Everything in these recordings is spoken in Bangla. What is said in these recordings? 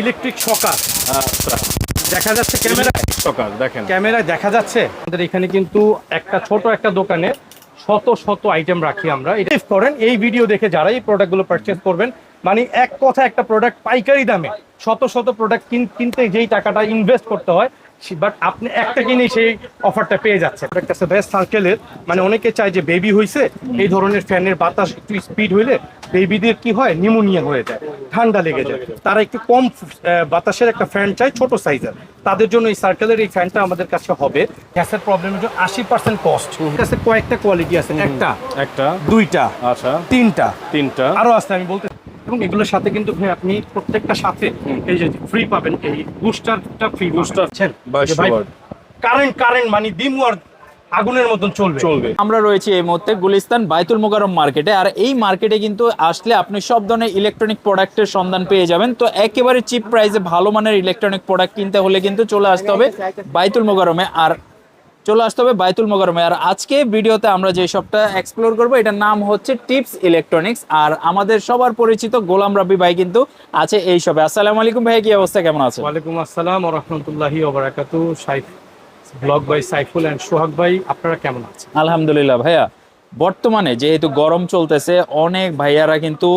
ইলেকট্রিক শকার। আচ্ছা, দেখা যাচ্ছে ক্যামেরায়, সকাল দেখেন ক্যামেরায় দেখা যাচ্ছে। আমাদের এখানে কিন্তু একটা ছোট একটা দোকানে শত শত আইটেম রাখি আমরা। এটা করেন এই ভিডিও দেখে যারা এই প্রোডাক্টগুলো পারচেজ করবেন, মানে এক কথা একটা প্রোডাক্ট পাইকারি দামে শত শত প্রোডাক্ট কিনতে যেই টাকাটা ইনভেস্ট করতে হয়, বাট আপনি একটা কিনেই সেই অফারটা পেয়ে যাচ্ছে। একটা বেস্ট সার্কেলের, মানে অনেকে চায় যে বেবি হয়েছে, এই ধরনের ফ্যানের বাতাস একটু স্পিড হইলে বেবিদের কি হয়, নিউমোনিয়া হয়ে যায়, ঠান্ডা লেগে যায়। তারা একটু কম বাতাসের একটা ফ্যান চায়, ছোট সাইজের। তাদের জন্য এই সার্কেলের এই ফ্যানটা আমাদের কাছে হবে। গ্যাসের প্রবলেমের জন্য 80% কস্ট। কাছে কয়েকটা কোয়ালিটি আছে, একটা দুইটা, আচ্ছা তিনটা আরো আছে আমি বলতে। এবং এগুলোর সাথে কিন্তু ভাই আপনি প্রত্যেকটা সাথে এই যে ফ্রি পাবেন, এই বুস্টারটা ফ্রি। বুস্টার ভাই কারেন্ট মানে দিমু আর আগুনের মতন চলবে। আমরা রয়েছি এই মুহূর্তে গুলিস্তান বাইতুল মোকাররম মার্কেটে। আর এই মার্কেটে কিন্তু আসলে আপনি সব ধরনের ইলেকট্রনিক প্রোডাক্টের সন্ধান পেয়ে যাবেন। তো একেবারে চিপ প্রাইসে ভালো মানের ইলেকট্রনিক প্রোডাক্ট কিনতে হলে কিন্তু চলে আসতে হবে বাইতুল মোকাররমে। আর আজকে ভিডিওতে আমরা যে শপটা এক্সপ্লোর করব, এটার নাম হচ্ছে টিপস ইলেকট্রনিক্স। আর আমাদের সবার পরিচিত গোলাম রাব্বি ভাই কিন্তু আছে এই শপে। আসসালামু আলাইকুম ভাই, কি অবস্থা, কেমন আছেন? ওয়ালাইকুম আসসালাম ওয়া রাহমাতুল্লাহি ওয়া বারাকাতুহু। ব্লগ বাই সাইফুল এন্ড সোহাগ ভাই, আপনারা কেমন আছেন? আলহামদুলিল্লাহ ভাইয়া। বর্তমানে যেহেতু গরম চলতেছে, অনেক ভাইয়ারা কিন্তু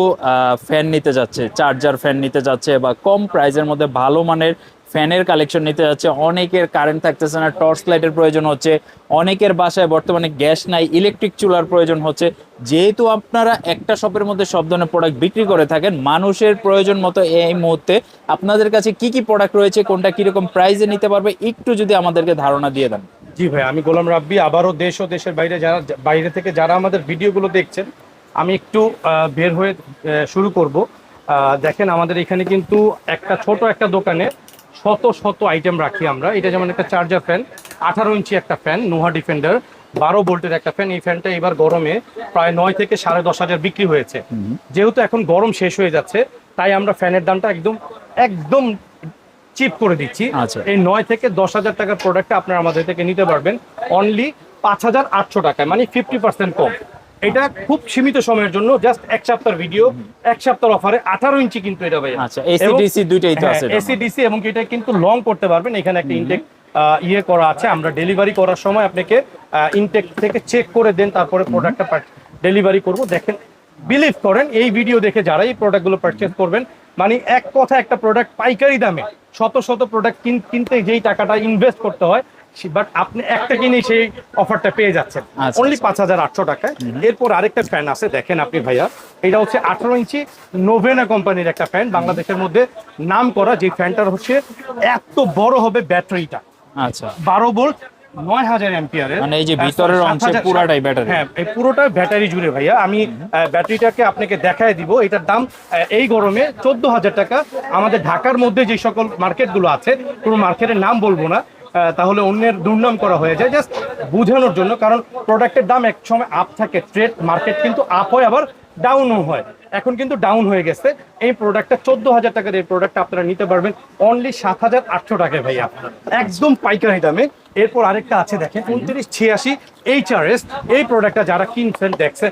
ফ্যান নিতে যাচ্ছে, চার্জার ফ্যান নিতে যাচ্ছে, বা কম প্রাইসের মধ্যে ভালো মানের ফ্যানের কালেকশন নিতে যাচ্ছে। অনেকের কারেন্ট থাকতেছে না, টর্চ লাইটের প্রয়োজন হচ্ছে। অনেকের বাসায় বর্তমানে গ্যাস নাই, ইলেকট্রিক চুলার প্রয়োজন হচ্ছে। যেহেতু আপনারা একটা শপের মধ্যে সব ধরনের প্রোডাক্ট বিক্রি করে থাকেন, মানুষের প্রয়োজন মতো এই মুহূর্তে আপনাদের কাছে কি কি প্রোডাক্ট রয়েছে, কোনটা কিরকম প্রাইসে নিতে পারবে, একটু যদি আমাদেরকে ধারণা দিয়ে দেন। জি ভাই, আমি গোলাম রাব্বি। আবারও দেশ ও দেশের বাইরে থেকে যারা আমাদের ভিডিওগুলো দেখছেন, আমি একটু বের হয়ে শুরু করব। দেখেন আমাদের এখানে কিন্তু একটা ছোট একটা দোকানে শত শত আইটেম রাখি আমরা। এটা যেমন একটা চার্জার ফ্যান, 18 ইঞ্চি একটা ফ্যান, নোহা ডিফেন্ডার 12 ভোল্টের একটা ফ্যান। এই ফ্যানটা এবার গরমে প্রায় 9 থেকে 10,500 বিক্রি হয়েছে। যেহেতু এখন গরম শেষ হয়ে যাচ্ছে, তাই আমরা ফ্যানের দামটা একদম চিপ করে দিচ্ছি। এই 9 থেকে 10,000 টাকার প্রোডাক্টটা আপনারা আমাদের থেকে নিতে পারবেন অনলি 5,800 টাকায়, মানে 50% কম। এটা খুব সীমিত সময়ের জন্য, জাস্ট এক সপ্তাহের ভিডিও, এক সপ্তাহের অফারে। 18 ইঞ্চি কিন্তু এটা ভাই। আচ্ছা, এসি ডিসি দুইটাই তো আছে। এসি ডিসি, এবং এটা কিন্তু লং করতে পারবেন। এখানে একটা ইনটেক করা আছে। আমরা ডেলিভারি করার সময় আপনাকে ইনটেক থেকে চেক করে দেন, তারপরে প্রোডাক্টটা ডেলিভারি করব। দেখেন, বিলিভ করেন এই ভিডিও দেখে যারা এই প্রোডাক্টগুলো পারচেজ করবেন, মানে এক কথা একটা প্রোডাক্ট পাইকারি দামে শত শত প্রোডাক্ট কিনতে যেই টাকাটা ইনভেস্ট করতে হয়, বাট আপনি একটা কিনেই সেই অফারটা পেয়ে যাচ্ছেন অনলি 5,800 টাকায়। এরপর আরেকটা ফ্যান আছে, দেখেন আপনি ভাইয়া, এটা হচ্ছে 18 ইঞ্চি নোভেনা কোম্পানির একটা ফ্যান, বাংলাদেশের মধ্যে নাম করা। যে ফ্যানটার হচ্ছে এত বড় হবে ব্যাটারিটা, আচ্ছা 12 ভোল্ট 9000 অ্যাম্পিয়ারের, মানে এই যে ভিতরের অংশ পুরোটাই ব্যাটারি। হ্যাঁ, এই পুরোটা ব্যাটারি জুড়ে ভাইয়া। আমি ব্যাটারিটাকে আপনাকে দেখায় দিব। এটার দাম এই গরমে 14,000 টাকা। আমাদের ঢাকার মধ্যে যে সকল মার্কেটগুলো আছে, কোনো মার্কেটের নাম বলবো না, তাহলে অন্যের দুর্নাম করা হয়ে যায়, জাস্ট বোঝানোর জন্য। কারণ প্রোডাক্টের দাম এক সময় আপ থাকে, ট্রেড মার্কেট কিন্তু আপ হয়, আবার ডাউনও হয়। এখন কিন্তু ডাউন হয়ে গেছে। এই প্রোডাক্টটা 14,000 টাকার এই প্রোডাক্টটা আপনারা নিতে পারবেন অনলি 7,800 টাকায় ভাইয়া, একদম পাইকারি দামে। এরপর আরেকটা আছে, দেখেন 2986 HRS। এই প্রোডাক্টটা যারা কিনছেন দেখছে,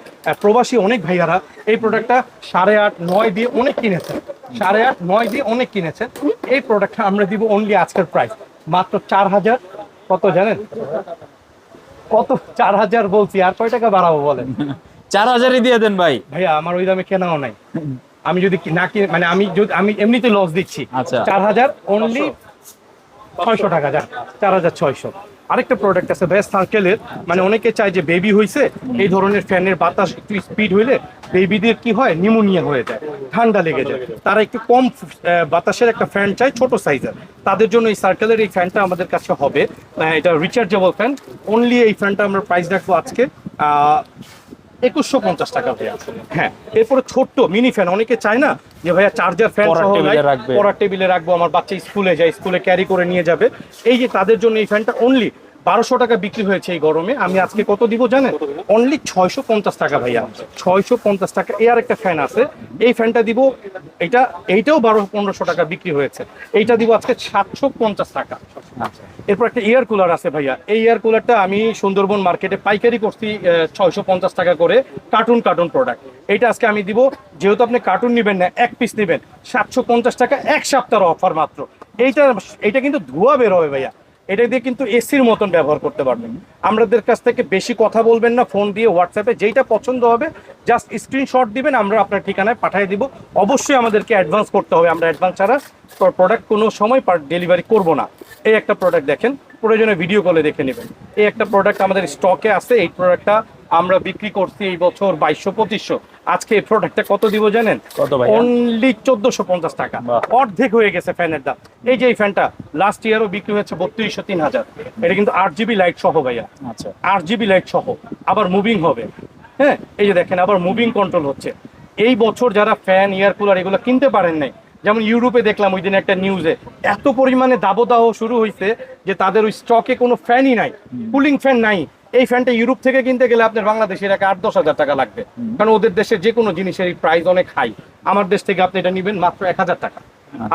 প্রবাসী অনেক ভাইয়ারা এই প্রোডাক্টটা 8.5 9 দিয়ে অনেক কিনেছেন, 8.5 9 দিয়ে অনেক কিনেছেন। এই প্রোডাক্টটা আমরা দিব অনলি আজকের প্রাইস মাত্র 4,000। কত জানেন? কত? 4,000 বলছি, আর কয় টাকা বাড়াবো বলেন? 4,000-ই দিয়ে দেন ভাই। ভাইয়া আমার ওই দামে কেনাও নাই। আমি যদি না কিনে, মানে আমি এমনিতে লস দিচ্ছি। আচ্ছা, 4,000 অনলি 600 টাকা, যান 4,600। আরেকটা প্রোডাক্ট আছে বেস্ট সার্কেলের, মানে অনেকে চায় যে বেবি হয়েছে, এই ধরনের ফ্যানের বাতাস একটু স্পিড হইলে বেবিদের কি হয়, নিউমোনিয়া হয়ে যায়, ঠান্ডা লেগে যায়। তারা একটু কম বাতাসের একটা ফ্যান চায়, ছোট সাইজের। তাদের জন্য এই সার্কেলের এই ফ্যানটা আমাদের কাছে হবে। এটা রিচার্জেবল ফ্যান। অনলি এই ফ্যানটা আমরা প্রাইস রাখবো আজকে 2150 টাকা ভাইয়া। হ্যাঁ, এরপরে ছোট্ট মিনি ফ্যান, অনেকে চায় না যে ভাইয়া চার্জার ফ্যান সহ পড়ার টেবিলে রাখবো, আমার বাচ্চা স্কুলে যায়, স্কুলে ক্যারি করে নিয়ে যাবে। এই যে তাদের জন্য এই ফ্যানটা অনলি 1200 টাকা বিক্রি হয়েছে এই গরমে, আমি আজকে কত দিব জানেন? অনলি 650 টাকা ভাইয়া, 650 টাকা। এর একটা ফ্যান আছে, এই ফ্যানটা দিব, এইটাও 1200-1500 টাকা বিক্রি হয়েছে, এইটা দিব আজকে 750 টাকা। এরপর একটা এয়ার কুলার আছে ভাইয়া, এই এয়ার কুলারটা আমি সুন্দরবন মার্কেটে পাইকারি করছি 650 টাকা করে, কার্টুন প্রোডাক্ট। এইটা আজকে আমি দিব, যেহেতু আপনি কার্টুন নেবেন না, এক পিস নেবেন, 750 টাকা, এক সপ্তাহের অফার মাত্র। এইটা কিন্তু ধোঁয়া বের হবে ভাইয়া, এটা দিয়ে কিন্তু এসির মতন ব্যবহার করতে পারবেন। আমাদের কাছ থেকে বেশি কথা বলবেন না, ফোন দিয়ে হোয়াটসঅ্যাপে যেইটা পছন্দ হবে জাস্ট স্ক্রিনশট দিবেন, আমরা আপনার ঠিকানায় পাঠিয়ে দিব। অবশ্যই আমাদেরকে অ্যাডভান্স করতে হবে, আমরা অ্যাডভান্স ছাড়া প্রোডাক্ট কোনো সময় ডেলিভারি করব না। এই একটা প্রোডাক্ট দেখেন, প্রয়োজনে ভিডিও কলে দেখে নেবেন। এই একটা প্রোডাক্ট আমাদের স্টকে আছে, এই প্রোডাক্টটা আমরা বিক্রি করছি এই বছর 2200-2500। আজকে এই প্রোডাক্টটা কত দিব জানেন? কত ভাই? অনলি 1450 টাকা, অর্ধেক হয়ে গেছে ফ্যানের দাম। এই যে এই ফ্যানটা লাস্ট ইয়ারও বিক্রি হয়েছে 3200-3000, এটা কিন্তু 8GB লাইট সহ ভাইয়া, আচ্ছা 8GB লাইট সহ, আবার মুভিং হবে। হ্যাঁ, এই যে দেখেন আবার মুভিং কন্ট্রোল হচ্ছে। এই বছর যারা ফ্যান, এয়ার কুলার এগুলো কিনতে পারেন নাই, যেমন ইউরোপে দেখলাম ওই দিন একটা নিউজে, এত পরিমাণে দাবদাহ শুরু হয়েছে যে তাদের ওই স্টকে কোনো ফ্যানই নাই, কুলিং ফ্যান নাই। এই ফ্যানটা ইউরোপ থেকে কিনতে গেলে আপনার বাংলাদেশের 8-10 হাজার টাকা লাগবে, কারণ ওদের দেশে যে কোনো জিনিসের প্রাইস অনেক হাই। আমার দেশ থেকে আপনি এটা নেবেন মাত্র 1000 টাকা,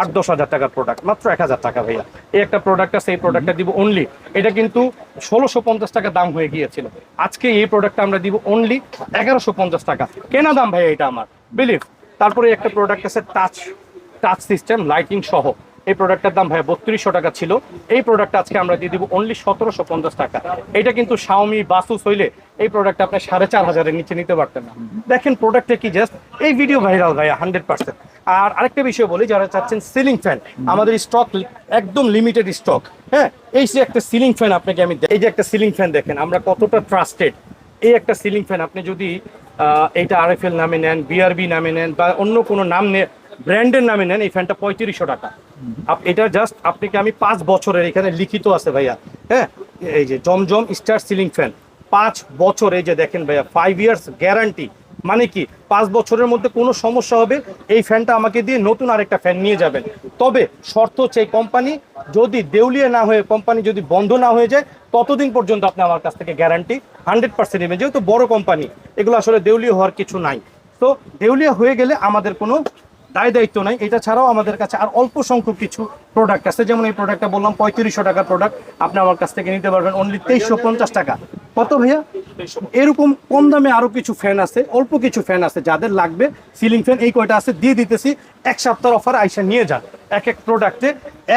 8-10 হাজার টাকার প্রোডাক্ট মাত্র 1000 টাকা ভাইয়া। এই একটা প্রোডাক্ট আছে, এই প্রোডাক্টটা দিব অনলি, এটা কিন্তু 1650 টাকা দাম হয়ে গিয়েছিল, আজকে এই প্রোডাক্টটা আমরা দিব অনলি 1150 টাকা। কেনা দাম ভাইয়া এটা আমার, বিলিভ। তারপরে একটা প্রোডাক্ট আছে টাচ সিস্টেম লাইটিং সহ, এই প্রোডাক্টের দাম ভাই 3200 টাকা ছিল, এই প্রোডাক্টটা আজকে আমরা দিয়ে দিব অনলি 1750 টাকা। এটা কিন্তু শাওমি, বাসুস হইলে এই প্রোডাক্ট আপনি 4500-এর নিচে নিতে পারতেন না। দেখেন প্রোডাক্টটা কি জাস্ট, এই ভিডিও ভাইরাল ভাইয়া 100%। আর আরেকটা বিষয় বলি, যারা চাচ্ছেন সিলিং ফ্যান, আমাদের স্টক একদম লিমিটেড স্টক। হ্যাঁ, এই যে একটা সিলিং ফ্যান আপনাকে আমি, এই যে একটা সিলিং ফ্যান দেখেন আমরা কতটা ট্রাস্টেড। এই একটা সিলিং ফ্যান আপনি যদি এইটা RFL নামে নেন, BRB নামে নেন, বা অন্য কোনো নাম ব্র্যান্ডের নামে নেন, এই ফ্যানটা 3500 টাকা। এটা জাস্ট আপনাকে আমি 5 বছরের, এখানে লিখিত আছে ভাইয়া। হ্যাঁ, এই যে জমজম স্টার সিলিং ফ্যান 5 বছর, এই যে দেখেন ভাইয়া 5 ইয়ার্স গ্যারান্টি। মানে কি 5 বছরের মধ্যে কোনো সমস্যা হবে, এই ফ্যানটা আমাকে দিয়ে নতুন আরেকটা ফ্যান নিয়ে যাবেন। তবে শর্ত হচ্ছে এই কোম্পানি যদি দেউলিয়া না হয়ে, কোম্পানি যদি বন্ধ না হয়ে যায়, ততদিন পর্যন্ত আপনি আমার কাছ থেকে গ্যারান্টি 100% নেবেন। যেহেতু বড় কোম্পানি, এগুলো আসলে দেউলিয়া হওয়ার কিছু নাই। তো দেউলিয়া হয়ে গেলে আমাদের কোনো দায়িত্ব নাই। এটা ছাড়াও আমাদের কাছে আর অল্প সংখ্যক কিছু প্রোডাক্ট আছে, যেমন এই প্রোডাক্টটা বললাম 3500 টাকার প্রোডাক্ট, আপনি আমার কাছ থেকে নিতে পারবেন অনলি 2350 টাকা। কত ভাইয়া? এরকম কম দামে আরো কিছু ফ্যান আছে, অল্প কিছু ফ্যান আছে, যাদের লাগবে সিলিং ফ্যান এই কয়টা আছে দিয়ে দিতেছি। এক সপ্তাহের অফার আইসা নিয়ে যান, এক প্রোডাক্টে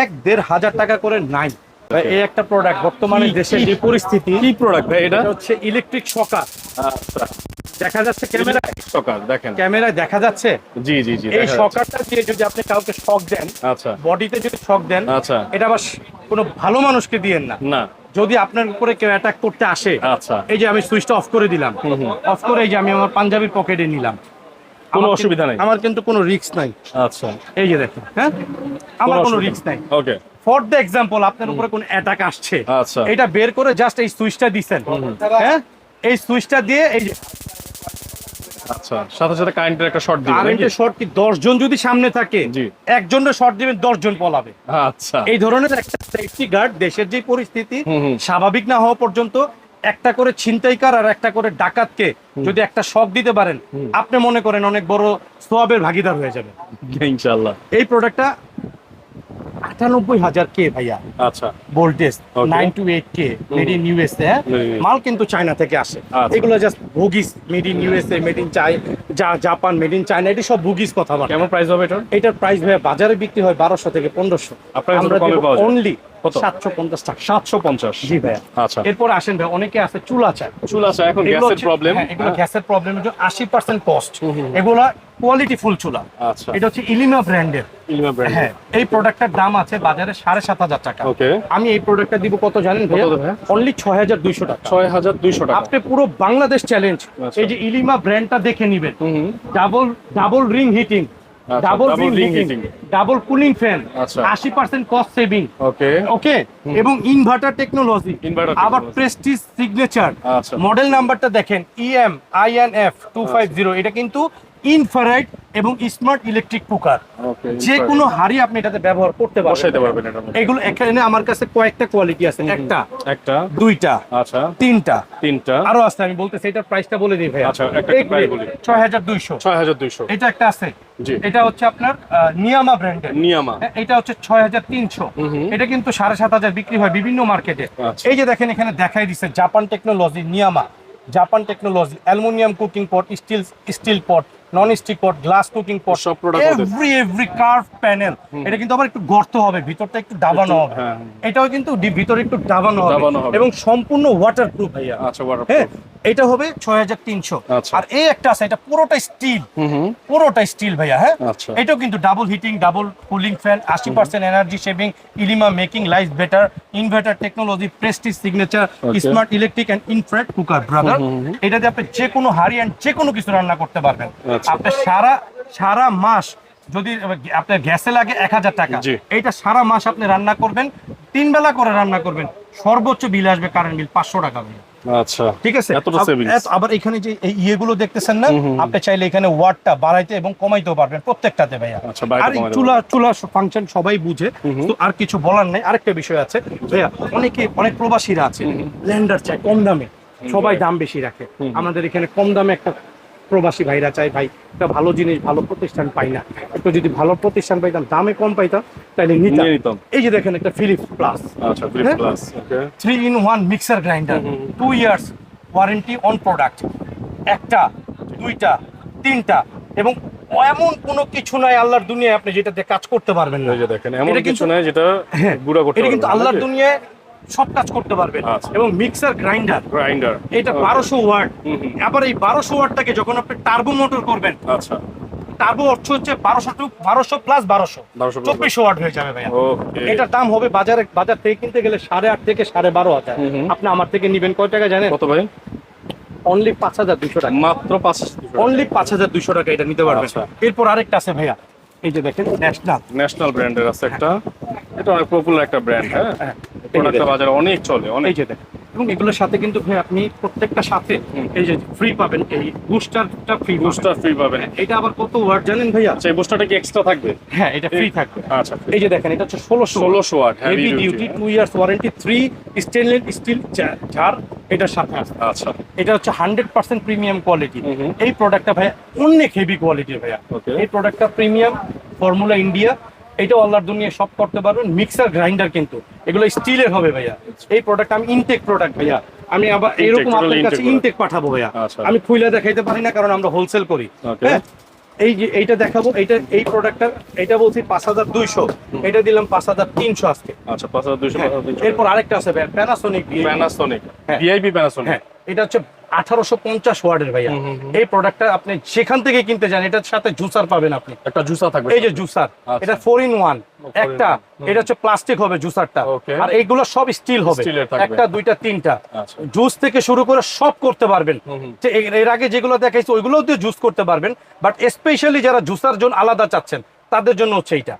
1-1.5 হাজার টাকা করে নাই। এই একটা প্রোডাক্ট বর্তমানে দেশের যে পরিস্থিতি, কি প্রোডাক্ট ভাই এটা? হচ্ছে ইলেকট্রিক শকার। আচ্ছা, দেখা যাচ্ছে ক্যামেরা, সকাল দেখেন, ক্যামেরায় দেখা যাচ্ছে। জি জি জি, এই দেখা শকারটা দিয়ে যদি আপনি কাউকে শক দেন, আচ্ছা বডিতে যদি শক দেন, আচ্ছা। এটা আবার কোনো ভালো মানুষকে দিয়েন না। না, যদি আপনার উপরে কেউ অ্যাটাক করতে আসে, আচ্ছা, এই যে আমি সুইচটা অফ করে দিলাম, অফ করে এই যে আমি আমার পাঞ্জাবির পকেটে নিলাম, কোনো আমার অসুবিধা নাই। আমার কিন্তু কোনো রিস্ক নাই। আচ্ছা, এই যে দেখেন, হ্যাঁ, আমার কোনো অসুবিধা রিস্ক নাই। ওকে, ফর দ্য এক্সাম্পল, আপনার উপরে কোনো অ্যাটাক আসছে, আচ্ছা। এটা বের করে জাস্ট এই সুইচটা দিছেন, হ্যাঁ, এই সুইচটা দিয়ে এই যে আচ্ছা, সাথে সাথে কারেন্টের একটা শর্ট দিবেন নাকি? কারেন্টের শর্ট কি 10 জন যদি সামনে থাকে, জি। একজনের শর্ট দিবেন 10 জন পলাবে। আচ্ছা, এই ধরনের একটা সেফটি গার্ড, দেশের যে পরিস্থিতি হুম। স্বাভাবিক না হওয়া পর্যন্ত একটা করে ছিনতাইকার আর একটা করে ডাকাতকে যদি একটা শক দিতে পারেন, আপনি মনে করেন অনেক বড় সোয়াবের ভাগিদার হয়ে যাবে। ইনশাআল্লাহ। এই প্রোডাক্টটা 98,000 কে ভাইয়া, আচ্ছা, voltage Okay. 9 to 8K, made in USA। মাল কিন্তু চায়না থেকে আসে, আচ্ছা। এগুলো just bogus, made in USA, made in Japan, made in China, এটি সব বুগিস কথা বলে। কেমন প্রাইস হবে এটার? এটার প্রাইস ভাইয়া বাজারে বিক্রি হয় 1200 থেকে 1500, আপনার কাছে কমে পাওয়া যায়? অনলি কত? 750 টাকা। 750। জি ভাইয়া। আচ্ছা, এরপর আসেন ভাই, অনেকে আছে চুলা চায়, চুল আছে এখন এগুলো গ্যাসের হচ্ছে- প্রবলেম। হ্যাঁ, এগুলো গ্যাসের প্রবলেমের জন্য 80% কস্ট, এগুলা কোয়ালিটি ফুল চুলা। আচ্ছা, এটা হচ্ছে ইলিমা ব্র্যান্ডের। ইলমা ব্র্যান্ড। হ্যাঁ, এই প্রোডাক্টটার দাম আছে বাজারে 7,500 টাকা। ওকে, আমি এই প্রোডাক্টটা দিব কত জানেন ভাইয়া? কত ভাইয়া? অনলি 6,200 টাকা। 6200 টাকা। আপনি পুরো বাংলাদেশ চ্যালেঞ্জ, আচ্ছা। এই যে ইলিমা ব্র্যান্ডটা দেখে নিবেন, হুম, ডাবল রিং হিটিং, আচ্ছা, double double ring ring heating, heating। Double cooling fan, আচ্ছা। 80% কস্ট সেভিং, ওকে, ওকে, এবং ইনভার্টার টেকনোলজি, Inverter আবার technology। Prestige signature. আচ্ছা। মডেল নাম্বারটা দেখেন EM INF 250, এটা কিন্তু ইনফ্রারেড এবং স্মার্ট ইলেকট্রিক কুকার। ওকে, যে কোনো হাঁড়ি আপনি এটাতে ব্যবহার করতে বসাইতে পারবেন। পারবেন এটার মধ্যে। এগুলো এখানে আমার কাছে কয়েকটা কোয়ালিটি আছে, একটা, দুইটা, আচ্ছা, তিনটা, তিনটা, আরো আছে। আমি বলতেছি এটার প্রাইসটা বলে দিই ভাই। আচ্ছা, একটা প্রাইস বলি। 6200। 6200। এটা একটা আছে, জি। এটা হচ্ছে আপনার নিয়ামা ব্র্যান্ডের। নিয়ামা। এটা হচ্ছে 6300। এটা কিন্তু 7500 বিক্রি হয় বিভিন্ন মার্কেটে। আচ্ছা। এই যে দেখেন এখানে দেখাই দিচ্ছে জাপান টেকনোলজি, নিয়ামা Japan technology, aluminium cooking pot, steel pot, non stick pot, glass cooking pot, সব product ওদের। Every curve panel. এটা কিন্তু আবার একটু গর্ত হবে, ভিতরটা একটু দাবানো হবে। হ্যাঁ। এটাও কিন্তু ভিতরে একটু দাবানো দাবানো হবে হবে। এবং সম্পূর্ণ ওয়াটারপ্রুফ ভাইয়া। আচ্ছা, waterproof। হ্যাঁ, এটা হবে 6300। আচ্ছা। আর এই একটা আছে, এটা পুরোটা স্টিল, হুম। পুরোটা স্টিল ভাইয়া। হ্যাঁ, আচ্ছা। এটাও কিন্তু double heating, double cooling fan, 80% energy saving, ইলিমা making life better, inverter technology, Prestige Signature, Okay. Smart electric and infrared cooker brother. এটাতে আপনি যে কোনো হাঁড়ি এন্ড যে কোনো কিছু রান্না করতে পারবেন। আচ্ছা। আপনি সারা মাস যদি আপনার গ্যাসে লাগে 1000 টাকা, জি। এইটা সারা মাস আপনি রান্না করবেন, 3 বেলা করে রান্না করবেন, সর্বোচ্চ বিল আসবে কারেন্ট বিল 500 টাকা ভাইয়া। আচ্ছা, ঠিক আছে। এতটা সেভিংস। আবার এখানে যে এই ইয়েগুলো দেখতেছেন না, আপনি চাইলে এখানে ওয়াটটা বাড়াইতে এবং কমাইতেও পারবেন প্রত্যেকটাতে ভাইয়া। আচ্ছা, বাড়াইতে আর এই কমাইতে চুলা ফাংশন সবাই বুঝে, তো আর কিছু বলার নাই। আরেকটা বিষয় আছে ভাইয়া, অনেক প্রবাসীরা আছে ব্লেন্ডার চায় কম দামে, সবাই দাম বেশি রাখে। আমাদের এখানে কম দামে একটা প্রবাসী ভাইরা চাই, ভাই একটা ভালো জিনিস ভালো প্রতিষ্ঠান পাই না, একটু যদি ভালো প্রতিষ্ঠান পাইতাম, দামে কম পাইতাম, তাহলে নিয়ে নিতাম। নিতাম। এই যে দেখেন একটা ফিলিপস প্লাস, আচ্ছা, ফ্লিপ হ্যাঁ? Plus. Okay. 3-in-1 mixer grinder, 2 years warranty on product. একটা, দুইটা, তিনটা, এবং এমন কোনো কিছু নাই আল্লাহর দুনিয়ায় আপনি যেটাতে কাজ করতে পারবেন না। এই যে দেখেন, এমন এটা কিছু কিন্তু- নাই যেটা হ্যাঁ, গুঁড়া করতে এটা কিন্তু পারবেন না, আল্লাহর নাকি? দুনিয়ায় সব কাজ করতে পারবেন। আচ্ছা। এবং মিক্সার গ্রাইন্ডার, গ্রাইন্ডার। এটা 1200 ওয়াট। আবার এই 1200 ওয়াটটাকে যখন আপনি টার্বো মোটর করবেন, আচ্ছা, টার্বো অর্থ হচ্ছে 1200 প্লাস 1200, 1200 2400 ওয়াট হয়ে যাবে ভাইয়া। ওকে। এটার দাম হবে বাজার থেকে কিনতে গেলে 8,500 থেকে 12,500। আপনি আমার থেকে নিবেন কয় টাকা জানেন? কত ভাই? অনলি 5200 টাকা। মাত্র 500। অনলি 5200 টাকা এটা নিতে পারবেন। আচ্ছা। এরপর আরেকটা আছে ভাইয়া, এই যে দেখেন ন্যাশনাল। ন্যাশনাল ব্র্যান্ডের আছে একটা, এটা অনেক পপুলার একটা ব্র্যান্ড। হ্যাঁ, হ্যাঁ, প্রোডাক্টটা বাজারে অনেক চলে, অনেক। এই যে দেখেন, এবং এগুলোর সাথে কিন্তু ভাই আপনি প্রত্যেকটা সাথে এই যে ফ্রি পাবেন, এই বুস্টারটা ফ্রি, বুস্টার ফ্রি পাবেন। এটা আবার কত ওয়াট জানেন ভাইয়া? আচ্ছা, এই বুস্টারটা কি এক্সট্রা থাকবে? হ্যাঁ, এটা ফ্রি থাকবে। আচ্ছা, এই যে দেখেন, এটা হচ্ছে 1600 watt, heavy heavy duty, duty। 2 years warranty, 3 stainless steel jar এটার সাথে আছে। আচ্ছা, এটা হচ্ছে 100% প্রিমিয়াম কোয়ালিটি। এই প্রোডাক্টটা ভাইয়া অনেক হেভি কোয়ালিটির ভাইয়া। Okay. এই প্রোডাক্টটা প্রিমিয়াম, ফর্মুলা ইন্ডিয়া, এটাও আল্লাহর দুনিয়ায় সব করতে পারবেন। মিক্সার গ্রাইন্ডার কিন্তু এগুলো স্টিলের হবে ভাইয়া। এই প্রোডাক্ট আমি ইনটেক প্রোডাক্ট ভাইয়া, আমি আবার এরকম totally আপনার কাছে intake ইনটেক পাঠাবো ভাইয়া। আচ্ছা। আমি খুলে দেখাইতে পারি না কারণ আমরা হোলসেল করি। Okay. হ্যাঁ, এই যে এইটা দেখাবো, এই প্রোডাক্টটা, এটা বলছি 5200, এটা দিলাম 5300 আজকে। আচ্ছা, 5200। এরপর আরেকটা আছে ভাইয়া, প্যানাসোনিক। প্যানাসোনিক, হ্যাঁ। VIP Panasonic. হ্যাঁ, এটা হচ্ছে 1850 ওয়াটের ভাইয়া। এই প্রোডাক্টটা আপনি সেখান থেকে কিনতে যান, এটার সাথে জুসার পাবেন আপনি। একটা জুসার থাকবে। এই যে জুসার, আচ্ছা। এটা 4-in-1 একটা, এটা হচ্ছে প্লাস্টিক হবে জুসারটা, Okay. আর এইগুলো সব স্টিল হবে, স্টিলের থাকবে। একটা, দুইটা, তিনটা। আচ্ছা। জুস থেকে শুরু করে সব করতে পারবেন। যে এর আগে যেগুলো দেখাইছি ওইগুলোও দিয়ে জুস করতে পারবেন, বাট স্পেশালি যারা জুসার জন্য আলাদা চাচ্ছেন তাদের জন্য হচ্ছে এইটা।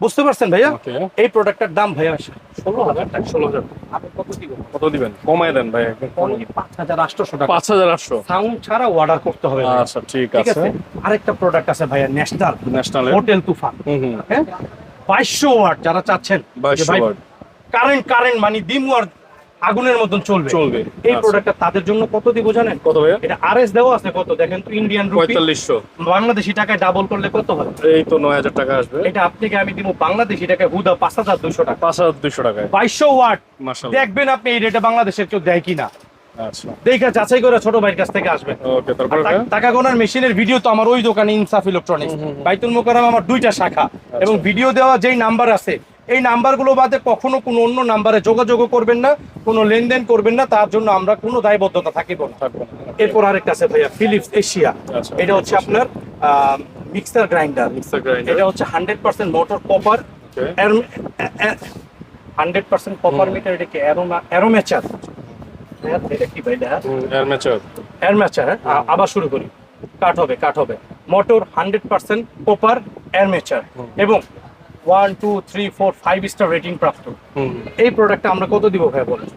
বুঝতে পারছেন ভাইয়া? Okay. এই প্রোডাক্টটার দাম ভাইয়া 16,000 টাকা। 16,000। আপনি কত দিবেন? কত দিবেন? কমায় দেন ভাই একদম। অনলি 5,800 টাকা। 5800। সাউন্ড ছাড়া অর্ডার করতে হবে ভাইয়া। আচ্ছা, ঠিক ঠিক আছে। আছে। আরেকটা প্রোডাক্ট আছে ভাইয়া, ন্যাশনাল ন্যাশনাল হোটেল তুফান। হ্যাঁ, 2200 ওয়াট যারা চাচ্ছেন, 2200 ওয়াট। কারেন্ট মানে দিমওয়ার আগুনের মতন চলবে। এই আচ্ছা। প্রোডাক্টটা তাদের জন্য কত দিব জানেন? কত ভাইয়া? এটা আরএস দেওয়া আছে কত দেখেন তো, ইন্ডিয়ান রুপি 4500। বাংলাদেশি টাকায় ডাবল করলে কত হয়? এই তো 9000 টাকা আসবে। এটা আপনাকে আমি দিব বাংলাদেশি টাকায় হুদা 5200 টাকা। 5200 টাকায়। 2200 ওয়াট মাশাআল্লাহ। দেখবেন আপনি এই রেটে বাংলাদেশের কেউ দেয় কিনা, আচ্ছা, দেখা যাচাই করে ছোট ভাইয়ের কাছ থেকে আসবেন। ওকে। তারপর টাকা গোনার মেশিনের ভিডিও তো আমার ওই দোকানে ইনসাফ ইলেকট্রনিক্স বাইতুল মোকাররম আমার 2টা শাখা, এবং ভিডিও দেওয়া যেই নাম্বার আছে এই নাম্বারগুলো বাদে কখনো কোনো অন্য নাম্বারে যোগাযোগ করবেন না, কোনো লেনদেন করবেন না, তার জন্য আমরা কোনো দায়বদ্ধতা থাকিব না। এরপর আরেকটা আছে ভাইয়া, ফিলিপস এশিয়া। আচ্ছা। এটা হচ্ছে আপনার মিক্সার গ্রাইন্ডার। Mixer grinder. এটা হচ্ছে 100% মোটর কপার, 100% কপার মিটার। এটা কি অ্যারোমেচার? এটা কি ভাই? আর্মেচার। অ্যারমেচার। আবার শুরু করি, কাট হবে মোটর, 100% কপার, অ্যারমেচার, এবং 1 2 3 4 5 স্টার রেটিং প্রাপ্ত। এই প্রোডাক্টটা আমরা কত দিব ভাই বলেন?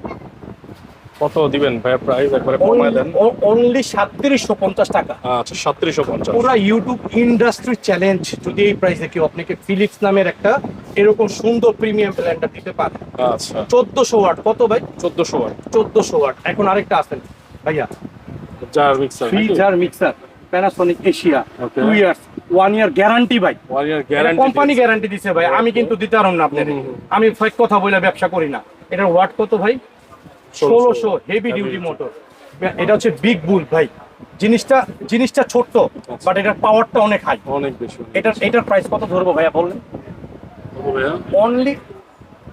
কত দিবেন ভাইয়া প্রাইস একবারে কমায় দেন? অনলি 3750 টাকা। আচ্ছা 3750। পুরা ইউটিউব ইন্ডাস্ট্রি চ্যালেঞ্জ যদি এই প্রাইসে কেউ আপনাকে ফিলিপস নামের একটা এরকম সুন্দর প্রিমিয়াম ব্লেন্ডার দিতে পারে। আচ্ছা 1400 ওয়াট। কত ভাই? 1400 ওয়াট 1400 ওয়াট। এখন আরেকটা আছে ভাইয়া, jar mixer. 3 jar mixer, Panasonic Asia, Okay. 2 years 1 year guarantee ভাই। 1 ইয়ার গ্যারান্টি কোম্পানি গ্যারান্টি দিছে ভাই, আমি কিন্তু দিতে পারলাম না আপনাদের। আমি ফেক কথা বলে ব্যবসা করি না। এটার ওয়াট কত ভাই? 1600। Heavy duty motor. এটা হচ্ছে বিগ বুল ভাই। জিনিসটা ছোট্ট, বাট এটার পাওয়ারটা অনেক হাই। অনেক বেশি। এটার প্রাইস কত ধরবো ভাইয়া বললেন? কত ভাইয়া? অনলি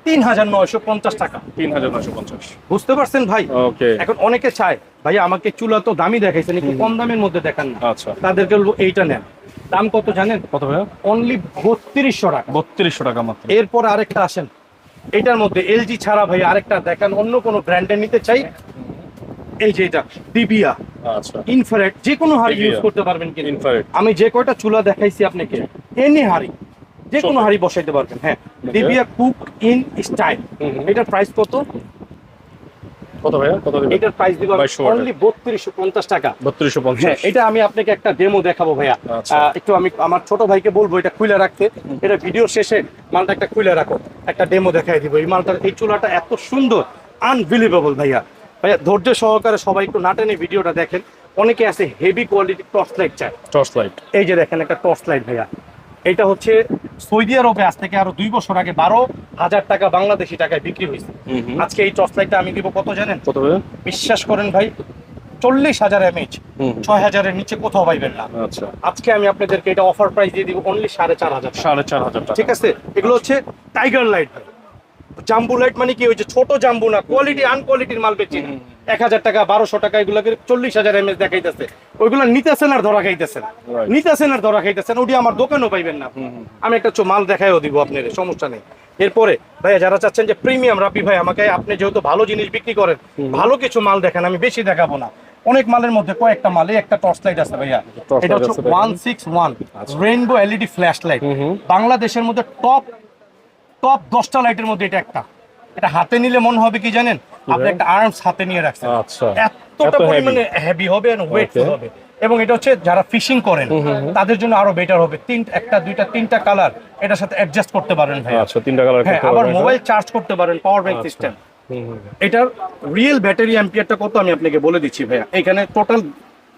3950 টাকা। 3950। বুঝতে পারছেন ভাই? ওকে এখন অনেকে চায় ভাইয়া আমাকে চুলা তো দামি দেখাইছেন, একটু কম দামের মধ্যে দেখান না। আচ্ছা তাদেরকে বলবো এইটা নেন। দাম কত জানেন? কত ভাইয়া? অনলি 3200 টাকা। 3200 টাকা মাত্র। এরপর আরেকটা আসেন, এটার মধ্যে এলজি ছাড়া ভাই আরেকটা দেখান, অন্য কোনো ব্র্যান্ডের নিতে চাই। এই যে এটা দিবিয়া আচ্ছা ইনফ্রারেড, যে কোনো হাড়ি Dibia, ইউজ করতে পারবেন কিন্তু। ইনফ্রারেড। আমি যে কয়টা চুলা দেখাইছি আপনাকে, এনি হাড়ি, যে কোনো হাড়ি বসাইতে পারবেন। হ্যাঁ, দিবিয়া কুক ইন স্টাইল। এটার প্রাইস কত? কত ভাইয়া? কত দিবেন? এটার প্রাইস দিব 2200 ওয়াটের। অনলি 3250 টাকা। 3250। হ্যাঁ, এটা আমি আপনাকে একটা ডেমো দেখাবো ভাইয়া। আচ্ছা। একটু আমি আমার ছোট ভাইকে বলবো এটা খুলে রাখতে। এটা ভিডিও শেষে মালটা একটা খুলে রাখো, একটা ডেমো দেখাই দিব। এই মালটা, এই চুলাটা এত সুন্দর, আনবিলিভেবল ভাইয়া। ভাইয়া ধৈর্য সহকারে সবাই একটু না টেনে ভিডিওটা দেখেন। অনেকে আছে হেভি কোয়ালিটি টর্চ লাইট চায়। Torch light. এই যে দেখেন একটা টর্চ লাইট ভাইয়া। এটা হচ্ছে সৌদি আরবে আজ থেকে আরো 2 বছর আগে 12,000 টাকা বাংলাদেশি টাকায় বিক্রি হয়েছে। আজকে এই টর্চ লাইটটা আমি দিব কত জানেন? কত ভাইয়া? বিশ্বাস করেন ভাই, 40,000 mAh, 6,000 এর নিচে কোথাও পাইবেন না। আচ্ছা আজকে আমি আপনাদেরকে এটা অফার প্রাইস দিয়ে দিব অনলি 4,500 টাকা। 4500 টাকা। ঠিক আছে? এগুলো হচ্ছে টাইগার লাইট ভাই। জাম্বু লাইট মানে কি, ওই যে ছোট জাম্বু না, কোয়ালিটি আনকোয়ালিটির মাল বেচি না। 1000 টাকা 1200 টাকা এগুলোকে 40,000 mAh দেখাইতেছে। ওইগুলো নিতেছেন আর ধরা খাইতেছেন, Right. নিতেছেন আর ধরা খাইতেছেন। ওটি আমার দোকানেও পাইবেন না। আমি একটা মাল দেখাইও দিব আপনার, সমস্যা নেই। এরপরে ভাইয়া যারা চাচ্ছেন যে প্রিমিয়াম, রাব্বি ভাই আমাকে আপনি যেহেতু ভালো জিনিস বিক্রি করেন, ভালো কিছু মাল দেখেন, আমি বেশি দেখাবো না। অনেক মালের মধ্যে কয়েকটা মালে একটা টর্চ লাইট আছে ভাইয়া। Torch এটা light হচ্ছে আছে ভাই। 161 রেইনবো এলইডি ফ্ল্যাশ লাইট। বাংলাদেশের মধ্যে টপ 10টা লাইটের মধ্যে এটা একটা। এটা হাতে নিলে মনে হবে কি জানেন, আপনি একটা আর্মস হাতে নিয়ে রাখছেন। আচ্ছা এতটা এত heavy। পরিমাণে হেভি হবে আর ওয়েটফুল Okay. হবে। এবং এটা হচ্ছে যারা ফিশিং করেন তাদের জন্য আরো বেটার হবে। একটা দুইটা তিনটা কালার এটার সাথে অ্যাডজাস্ট করতে পারেন ভাই। আচ্ছা তিনটা কালার হ্যাঁ, করতে আবার পারবেন। মোবাইল চার্জ করতে পারেন, পাওয়ার ব্যাংক আচ্ছা। সিস্টেম। এটার রিয়েল ব্যাটারি অ্যাম্পিয়ারটা কত আমি আপনাকে বলে দিচ্ছি ভাইয়া। এখানে টোটাল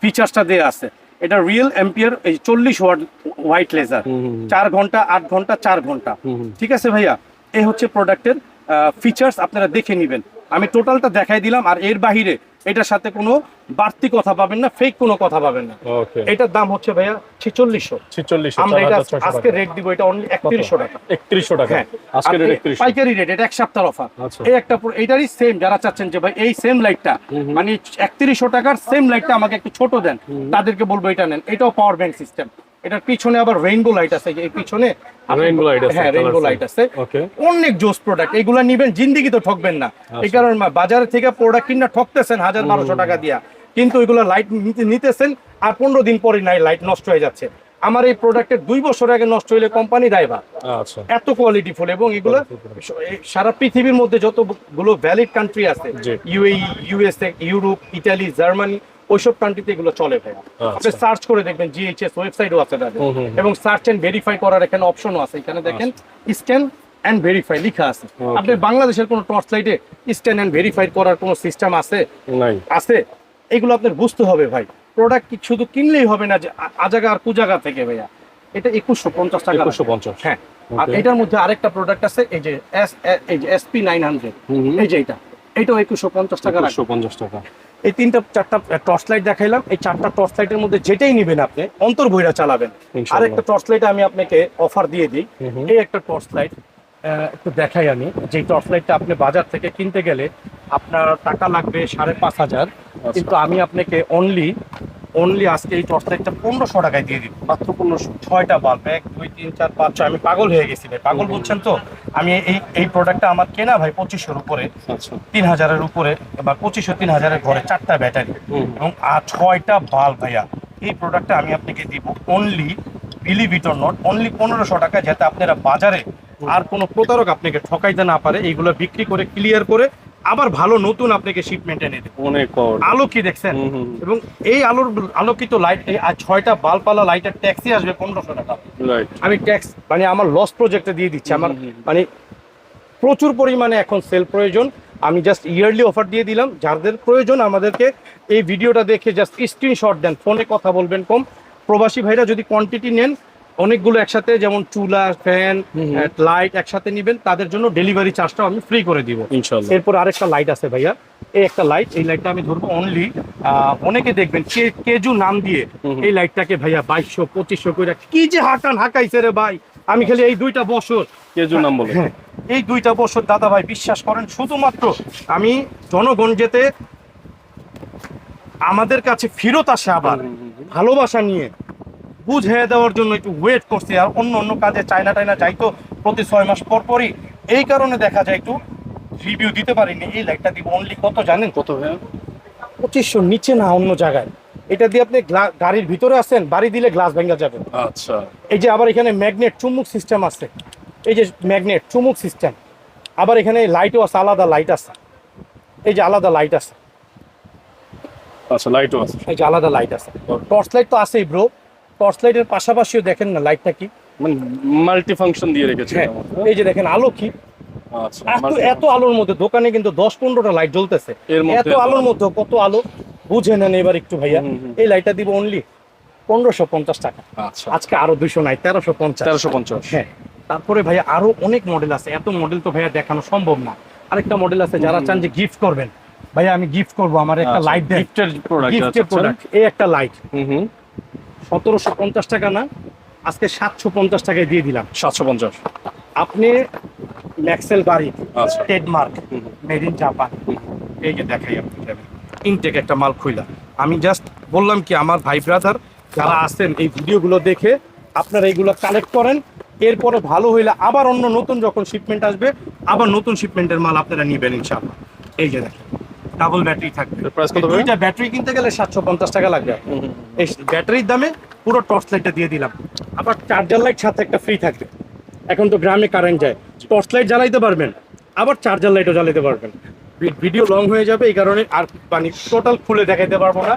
ফিচার্সটা দেয়া আছে। এটা রিয়েল অ্যাম্পিয়ার, এই 40 ওয়াট হোয়াইট লেজার, 4 ঘন্টা 8 ঘন্টা 4 ঘন্টা। ঠিক আছে ভাইয়া, এই হচ্ছে প্রোডাক্টের ফিচার্স, আপনারা দেখে নেবেন। আমি টোটালটা দেখাই দিলাম, আর এর বাহিরে এটার সাথে কোনো বাড়তি কথা পাবেন না, ফেক কোনো কথা পাবেন না। ওকে এটার দাম হচ্ছে ভাইয়া 4600। 4600। আমরা এটা 4600 আজকে রেট দিব এটা অনলি 3100 টাকা। 3100 টাকা। হ্যাঁ, আজকে আর রেট এই 3100। পাইকারি রেট, এটা এক সপ্তাহের অফার। আচ্ছা। এই একটা এটারই সেম, যারা চাচ্ছেন যে ভাই এই সেম লাইটটা মানে 3100 টাকার সেম লাইটটা আমাকে একটু ছোট দেন, তাদেরকে বলবো এটা নেন। এটাও পাওয়ার ব্যাংক সিস্টেম। এটার পিছনে আবার রেইনবো লাইট আছে, এই পিছনে Rainbow light আছে, হ্যাঁ রেইনবো colourful। লাইট আছে। Okay. অনেক জোস প্রোডাক্ট, এগুলা নিবেন, জিন্দেগি তো ঠকবেন না। এই কারণে বাজার থেকে প্রোডাক্ট কিনা ঠকতেছেন 1000-1200 টাকা দিয়া, কিন্তু এগুলো লাইট নিতেছেন আর 15 দিন পরে নাই লাইট নষ্ট হয়ে যাচ্ছে। আমার এই প্রোডাক্টের 2 বছর আগে নষ্ট হইলে কোম্পানি দায়বা। আচ্ছা এত কোয়ালিটি ফুল, এবং এগুলো সারা পৃথিবীর মধ্যে যতগুলো ভ্যালিড কান্ট্রি আছে, জি। UAE, USA, Europe, Italy, Germany, ওইসব কান্ট্রিতে এগুলো চলে ভাই। আপনি সার্চ করে দেখবেন, জিএইচএস ওয়েবসাইটও আছে তাদের, এবং সার্চ এন্ড ভেরিফাই করার এখানে অপশনও আছে। এখানে দেখেন স্ক্যান এন্ড ভেরিফাই লেখা আছে। আপনি বাংলাদেশের কোনো টর্চ লাইটে স্ক্যান এন্ড ভেরিফাই করার কোনো সিস্টেম আছে? নাই। আছে। এগুলো আপনার বুঝতে হবে ভাই। প্রোডাক্ট শুধু কিনলেই হবে না যে আজাগা আর কুজাগা থেকে ভাইয়া। এটা 2150 টাকা। 2150। হ্যাঁ, আর Okay. এটার মধ্যে আরেকটা প্রোডাক্ট আছে, এই যে SP 900, এই যে এটাও 2150 টাকা। 2150 টাকা। এই 3-4টা টর্চ লাইট দেখাইলাম, এই 4টা টর্চ লাইটের মধ্যে যেটাই নেবেন আপনি অন্তর বইরা চালাবেন। ইনশাআল্লাহ। আরেকটা টর্চ লাইট আমি আপনাকে অফার দিয়ে দিই। এই একটা টর্চ লাইট একটু দেখাই আমি। যে টর্চ লাইটটা আপনি বাজার থেকে কিনতে গেলে আপনার টাকা লাগবে 5,500, কিন্তু আমি আপনাকে অনলি আজকে এই টর্চ লাইটটা 1500 টাকায় দিয়ে দিব, মাত্র 1500। 6টা বাল্ব, 1 2 3 4 5 6, আমি পাগল হয়ে গেছি ভাই, পাগল বুঝছেন তো। আমি এই প্রোডাক্টটা আমার কেনা ভাই 2500-এর উপরে, আচ্ছা 3000-এর উপরে, বা 2500-3000-এর ঘরে 4টা ব্যাটারি এবং 6টা বাল্ব ভাইয়া। এই প্রোডাক্টটা আমি আপনাকে দিব only, believe it or not, only 1500 টাকা, যাতে আপনারা বাজারে আর কোনো প্রতারক আপনাকে ঠকাইতে না পারে। এইগুলো বিক্রি করে ক্লিয়ার করে আবার ভালো নতুন আপনাকে শিপমেন্ট এনে দেবো। অনেক পাওয়ার। আলো কি দেখছেন, এবং এই আলোর আলোকিত লাইট, এই 6টা বাল্বওয়ালা লাইটের ট্যাক্সই আসবে 1500 টাকা। রাইট। আমি ট্যাক্স মানে আমার লস প্রজেক্টে দিয়ে দিচ্ছি। আমার মানে প্রচুর পরিমাণে এখন সেল প্রয়োজন, আমি জাস্ট ইয়ারলি অফার দিয়ে দিলাম। যাদের প্রয়োজন আমাদেরকে এই ভিডিওটা দেখে জাস্ট স্ক্রিনশট দেন, ফোনে কথা বলবেন কম। প্রবাসী ভাইরা যদি কোয়ান্টিটি নেন অনেকগুলো একসাথে, যেমন চুলা, ফ্যান, লাইট একসাথে নেবেন, তাদের জন্য ডেলিভারি চার্জটাও আমি ফ্রি করে দিব ইনশাআল্লাহ। এরপর আরেকটা লাইট আছে ভাইয়া, এই একটা লাইট, এই লাইটটা আমি ধরবো অনলি, অনেকে দেখবেন কেজু নাম দিয়ে এই লাইটটাকে ভাইয়া 2200-2500 করে কি যে হাঁকাইছে রে ভাই। আমি খালি এই 2টা বছর কেজু নাম বলে। হ্যাঁ, এই 2টা বছর দাদা ভাই বিশ্বাস করেন, শুধুমাত্র আমি জনগণ যেতে আমাদের কাছে ফেরত আসে আবার ভালোবাসা নিয়ে বুঝিয়ে দেওয়ার জন্য একটু ওয়েট করছি। আর অন্য অন্য কাজে চায়না যাইতো প্রতি 6 মাস পর পরই, এই কারণে দেখা যায় একটু রিভিউ দিতে পারিনি। এই লাইটটা দিব অনলি কত জানেন? কত ভাইয়া? 2500 নিচে না, অন্য জায়গায়। এটা দিয়ে আপনি গাড়ির ভিতরে আছেন, বাড়ি দিলে গ্লাস ভেঙে যাবে। আচ্ছা। এই যে আবার এখানে ম্যাগনেট চুম্বক সিস্টেম আছে, এই যে ম্যাগনেট চুম্বক সিস্টেম, আবার এখানে লাইটও আছে, আলাদা লাইট আছে, এই যে আলাদা লাইট আছে, আচ্ছা লাইটও আছে। এই যে আলাদা লাইট আছে। টর্চ লাইট তো আছেই ব্রো, টর্চ লাইটের পাশাপাশিও দেখেন না লাইটটা কি, মানে মাল্টি ফাংশন দিয়ে রেখেছে। হ্যাঁ এই যে দেখেন আলো কি, আচ্ছা। এত আলোর মধ্যে দোকানে কিন্তু 10-15টা লাইট জ্বলতেছে, এর মধ্যে এত আলোর মধ্যে কত আলো বুঝে নেন এবার একটু ভাইয়া। এই লাইটটা দিব অনলি 1550 টাকা। আচ্ছা। আজকে আরো 200 নাই, 1350। 1350। হ্যাঁ, তারপরে ভাইয়া আরো অনেক মডেল আছে, এত মডেল তো ভাইয়া দেখানো সম্ভব না। আরেকটা মডেল আছে, যারা চান যে গিফট করবেন, ভাইয়া আমি গিফট করবো, আমার একটা লাইট দেন, গিফটের প্রোডাক্ট। গিফটের প্রোডাক্ট। এই একটা লাইট হুম 1750 টাকা না, আজকে 750 টাকায় দিয়ে দিলাম। 750। আপনি ম্যাক্সেল বাড়ি, আচ্ছা। Trademark, made in Japan. এই যে দেখাই আপনি ইনটেক একটা মাল খুইলা। আমি জাস্ট বললাম কি, আমার ভাই ব্রাদার যারা আছেন এই ভিডিওগুলো দেখে আপনারা এইগুলো কালেক্ট করেন, এরপরে ভালো হইলে আবার অন্য নতুন যখন শিপমেন্ট আসবে আবার নতুন শিপমেন্টের মাল আপনারা নিবেন ইনশাআল্লাহ। এই যে দেখেন ডাবল ব্যাটারি থাকবে। প্রাইস কত? 2টা ব্যাটারি কিনতে গেলে 750 টাকা লাগবে। এই ব্যাটারির দামে পুরো টর্চ লাইটটা দিয়ে দিলাম, আবার চার্জার লাইট সাথে একটা ফ্রি থাকবে। এখন তো গ্রামে কারেন্ট যায়, টর্চ লাইট জ্বালাইতে পারবেন, আবার চার্জার লাইটও জ্বালাইতে পারবেন। ভিডিও লং হয়ে যাবে এই কারণে আর মানে টোটাল খুলে দেখাইতে পারবো না।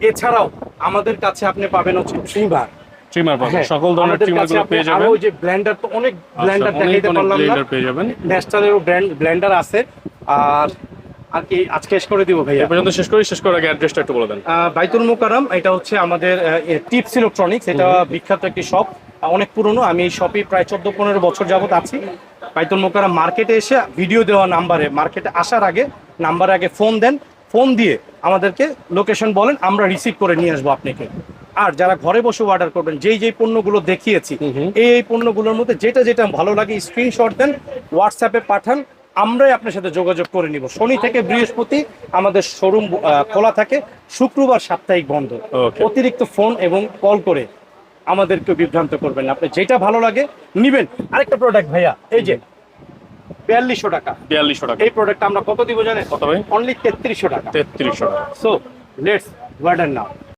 এছাড়াও আমাদের কাছে আপনি পাবেন হচ্ছে ট্রিমার, ট্রিমার পাবেন, সকল ধরনের ট্রিমার গুলো পেয়ে যাবেন। আর ওই যে ব্লেন্ডার, তো অনেক ব্লেন্ডার দেখাইতে পারলাম না, ব্লেন্ডার পেয়ে যাবেন। ন্যাশনালেরও ব্লেন্ডার আছে। আর আর কি আজকে শেষ করে দিব ভাইয়া। এই পর্যন্ত শেষ করার আগে অ্যাড্রেসটা একটু বলে দেন। বাইতুল মোকাররম, এটা হচ্ছে আমাদের টিপস ইলেকট্রনিক্স, এটা বিখ্যাত একটি শপ, অনেক পুরনো। আমি এই শপে প্রায় 14-15 বছর যাবত আছি। বাইতুল মোকাররম মার্কেটে এসে ভিডিও দেওয়া নাম্বারে, মার্কেটে আসার আগে নাম্বারে আগে ফোন দেন, ফোন দিয়ে আমাদেরকে লোকেশন বলেন, আমরা রিসিভ করে নিয়ে আসবো আপনাকে। আর যারা ঘরে বসে অর্ডার করবেন, যেই পণ্যগুলো দেখিয়েছি, এই পণ্যগুলোর মধ্যে যেটা যেটা ভালো লাগে স্ক্রিনশট দেন, হোয়াটসঅ্যাপে পাঠান, আমরাই আপনার সাথে যোগাযোগ করে নিব। শনি থেকে বৃহস্পতি আমাদের শোরুম খোলা থাকে, শুক্রবার সাপ্তাহিক বন্ধ। অতিরিক্ত ফোন এবং কল করে আমাদেরকে বিভ্রান্ত করবেন না, আপনি যেটা ভালো লাগে নিবেন। আরেকটা প্রোডাক্ট ভাইয়া, এই যে 4200 টাকা। 4200 টাকা। এই প্রোডাক্ট আমরা কত দিব জানেন? কত ভাই? অনলি 3300 টাকা। 3300 টাকা। So let's order now.